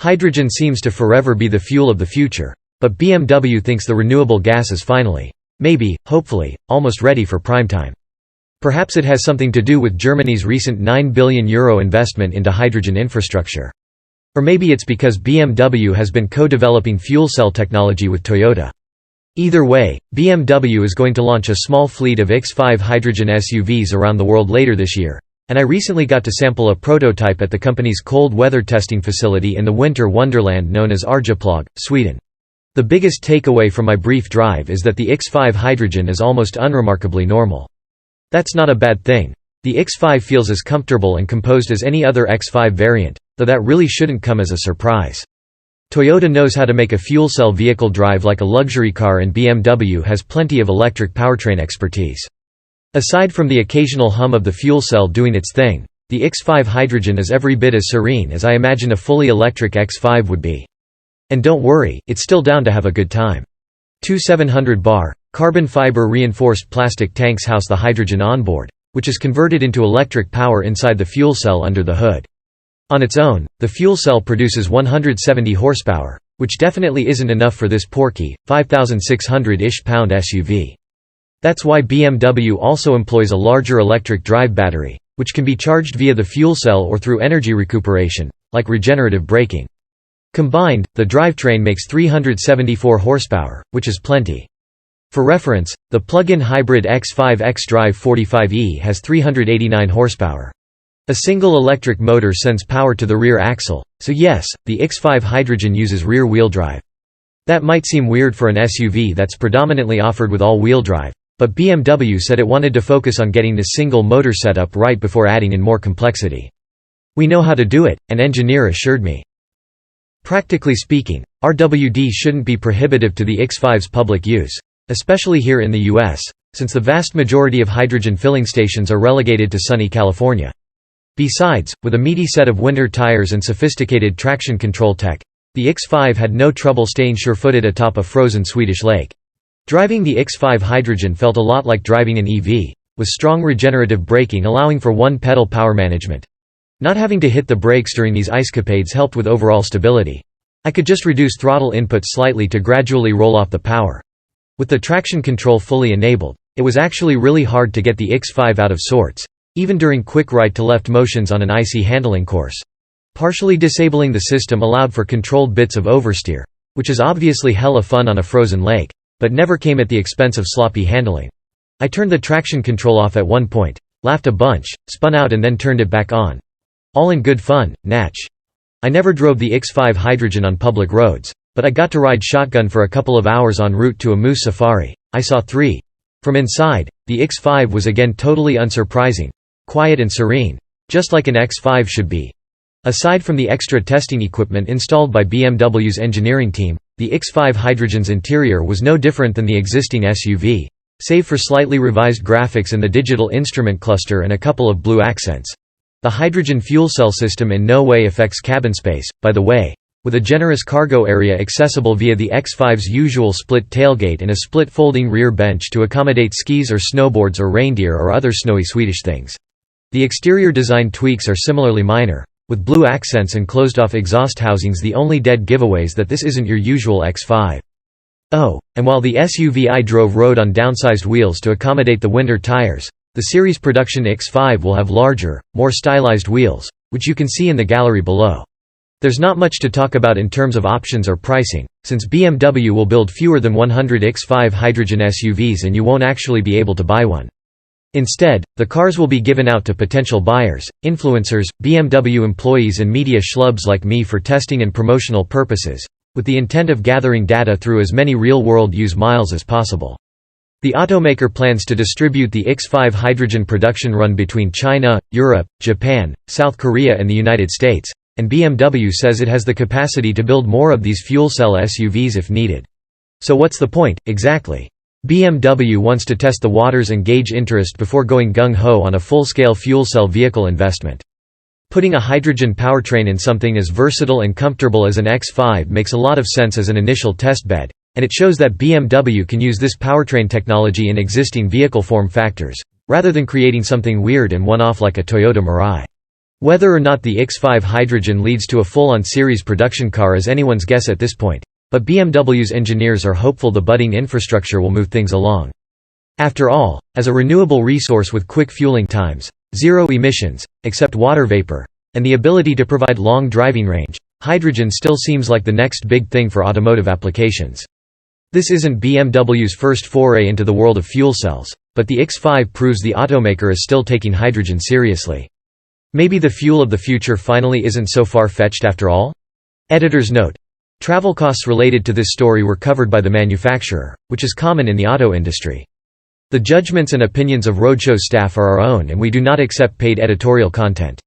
Hydrogen seems to forever be the fuel of the future. But BMW thinks the renewable gas is finally, maybe, hopefully, almost ready for primetime. Perhaps it has something to do with Germany's recent €9 billion investment into hydrogen infrastructure. Or maybe it's because BMW has been co-developing fuel cell technology with Toyota. Either way, BMW is going to launch a small fleet of iX5 hydrogen SUVs around the world later this year, and I recently got to sample a prototype at the company's cold weather testing facility in the winter wonderland known as Arjeplog, Sweden. The biggest takeaway from my brief drive is that the iX5 hydrogen is almost unremarkably normal. That's not a bad thing. The iX5 feels as comfortable and composed as any other X5 variant, though that really shouldn't come as a surprise. Toyota knows how to make a fuel cell vehicle drive like a luxury car, and BMW has plenty of electric powertrain expertise. Aside from the occasional hum of the fuel cell doing its thing, the iX5 hydrogen is every bit as serene as I imagine a fully electric X5 would be. And don't worry, it's still down to have a good time. Two 700-bar, carbon fiber reinforced plastic tanks house the hydrogen onboard, which is converted into electric power inside the fuel cell under the hood. On its own, the fuel cell produces 170 horsepower, which definitely isn't enough for this porky, 5,600-ish pound SUV. That's why BMW also employs a larger electric drive battery, which can be charged via the fuel cell or through energy recuperation, like regenerative braking. Combined, the drivetrain makes 374 horsepower, which is plenty. For reference, the plug-in hybrid X5 xDrive 45e has 389 horsepower. A single electric motor sends power to the rear axle, so yes, the iX5 hydrogen uses rear-wheel drive. That might seem weird for an SUV that's predominantly offered with all-wheel drive, but BMW said it wanted to focus on getting this single motor setup right before adding in more complexity. "We know how to do it," an engineer assured me. Practically speaking, RWD shouldn't be prohibitive to the iX5's public use, especially here in the US, since the vast majority of hydrogen filling stations are relegated to sunny California. Besides, with a meaty set of winter tires and sophisticated traction control tech, the iX5 had no trouble staying sure-footed atop a frozen Swedish lake. Driving the iX5 hydrogen felt a lot like driving an EV, with strong regenerative braking allowing for one-pedal power management. Not having to hit the brakes during these icecapades helped with overall stability. I could just reduce throttle input slightly to gradually roll off the power. With the traction control fully enabled, it was actually really hard to get the iX5 out of sorts, even during quick right-to-left motions on an icy handling course. Partially disabling the system allowed for controlled bits of oversteer, which is obviously hella fun on a frozen lake, but never came at the expense of sloppy handling. I turned the traction control off at one point, laughed a bunch, spun out and then turned it back on. All in good fun, natch. I never drove the iX5 hydrogen on public roads, but I got to ride shotgun for a couple of hours en route to a moose safari. I saw 3. From inside, the iX5 was again totally unsurprising. Quiet and serene. Just like an X5 should be. Aside from the extra testing equipment installed by BMW's engineering team, the iX5 hydrogen's interior was no different than the existing SUV, save for slightly revised graphics in the digital instrument cluster and a couple of blue accents. The hydrogen fuel cell system in no way affects cabin space, by the way, with a generous cargo area accessible via the X5's usual split tailgate and a split folding rear bench to accommodate skis or snowboards or reindeer or other snowy Swedish things. The exterior design tweaks are similarly minor, with blue accents and closed-off exhaust housings the only dead giveaways that this isn't your usual X5. Oh, and while the SUV I drove rode on downsized wheels to accommodate the winter tires, the series production X5 will have larger, more stylized wheels, which you can see in the gallery below. There's not much to talk about in terms of options or pricing, since BMW will build fewer than 100 X5 hydrogen SUVs and you won't actually be able to buy one. Instead, the cars will be given out to potential buyers, influencers, BMW employees and media schlubs like me for testing and promotional purposes, with the intent of gathering data through as many real-world use miles as possible. The automaker plans to distribute the iX5 hydrogen production run between China, Europe, Japan, South Korea and the United States, and BMW says it has the capacity to build more of these fuel cell SUVs if needed. So what's the point, exactly? BMW wants to test the waters and gauge interest before going gung-ho on a full-scale fuel cell vehicle investment. Putting a hydrogen powertrain in something as versatile and comfortable as an X5 makes a lot of sense as an initial testbed, and it shows that BMW can use this powertrain technology in existing vehicle form factors, rather than creating something weird and one-off like a Toyota Mirai. Whether or not the iX5 hydrogen leads to a full-on series production car is anyone's guess at this point, but BMW's engineers are hopeful the budding infrastructure will move things along. After all, as a renewable resource with quick fueling times, zero emissions, except water vapor, and the ability to provide long driving range, hydrogen still seems like the next big thing for automotive applications. This isn't BMW's first foray into the world of fuel cells, but the iX5 proves the automaker is still taking hydrogen seriously. Maybe the fuel of the future finally isn't so far-fetched after all? Editor's note: travel costs related to this story were covered by the manufacturer, which is common in the auto industry. The judgments and opinions of Roadshow staff are our own, and we do not accept paid editorial content.